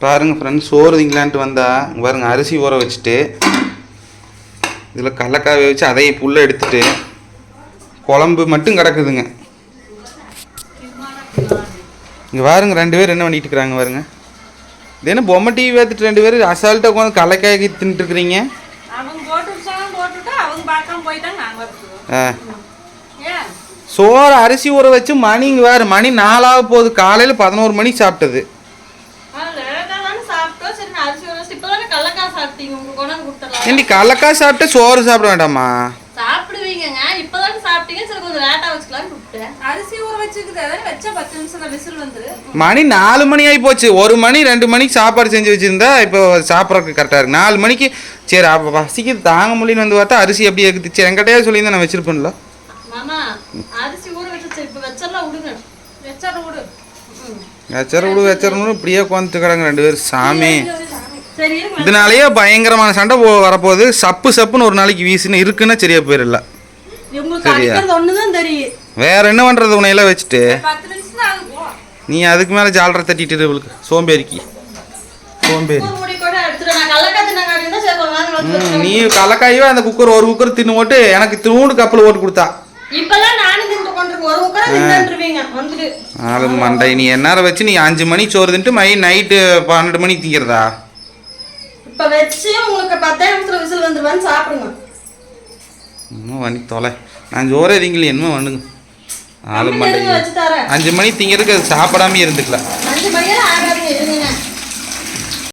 பாருங்கள் ஃப்ரெண்ட்ஸ், சோறு திங்கலான்ட்டு வந்தால் பாருங்க, அரிசி ஊற வச்சுட்டு இதில் கடலக்காய் வச்சு அதையும் புல்லை எடுத்துட்டு குழம்பு மட்டும் கிடக்குதுங்க. இங்கே பாருங்க, 2 பேர் என்ன பண்ணிட்டு இருக்கிறாங்க பாருங்க. இது என்ன பொம்மை டிவி பார்த்துட்டு 2 பேர் அசால்ட்டாக உட்காந்து கடலக்காய் தின்னுட்டு இருக்கிறீங்க. சோறு அரிசி ஊற வச்சு மணிங்க வேறு மணி 4 போகுது. காலையில் 11 மணிக்கு சாப்பிட்டது. ஏண்டி கடலக்காய் சாப்பிட்டு சோறு சாப்பிட வேண்டாமா? சாப்பிடுவீங்க, இப்பதான் சாப்பிட்டீங்க, சரி கொஞ்சம் லேட்டா வச்சுக்கலாம்னு கூப்பிட்டேன். அரிசி ஊற வச்சுக்குது, அதான் வச்சா 10 நிமிஷம் விசில் வந்துரு. மணி 4 மணி ஆகி போச்சு. 1 மணி 2 மணிக்கு சாப்பாடு செஞ்சு வச்சிருந்தா இப்போ சாப்பிட்றதுக்கு கரெக்டாக இருக்குது. 4 மணிக்கு சரி அப்போ பசிக்குது தாங்க முடியலன்னு வந்து பார்த்தா அரிசி எப்படி இருக்குது. சரி என்கிட்டயே சொல்லியிருந்தா நான் வச்சிருப்பேன்ல. மாமா அரிசி ஊற வச்சு இப்போ வச்சலாம் விடுங்க. வச்சற விடு, வச்சரணும் இப்படியே உட்காந்துட்டு கிடங்க 2 பேர். சாமி, சரி இதனாலேயே பயங்கரமான சண்டை வரப்போகுது. சப்புன்னு ஒரு நாளைக்கு வீசுன்னு இருக்குன்னா சரியா போயிடல. வேற என்ன பண்றது உன்னையெல்லாம் வச்சுட்டு? நீ அதுக்கு மேல ஜாலரை தட்டிட்டு இவளுக்கு சோம்பேறிக்கு சோம்பேறி. நீ கடலக்காயோ அந்த குக்கர் ஒரு குக்கர் தின்னு போட்டு எனக்கு 3 கப்பில் ஓட்டு கொடுத்தா. மண்டை நீ எந்நேரம் வச்சு நீ 5 மணிக்கு சோறு தின்ட்டு நைட்டு 12 மணிக்கு திங்கிறதா? இப்ப வச்சு உங்களுக்கு 10 நிமிஷத்துல விசில் வந்துருவான்னு சாப்பிடுங்க. இன்னும் வண்டி தொலை, நான் சோறே திங்கல என்ன பண்ணுங்க. 4 மணி 5 மணிக்கு திங்கிறதுக்கு அது சாப்பிடாமே இருந்துக்கலாம்.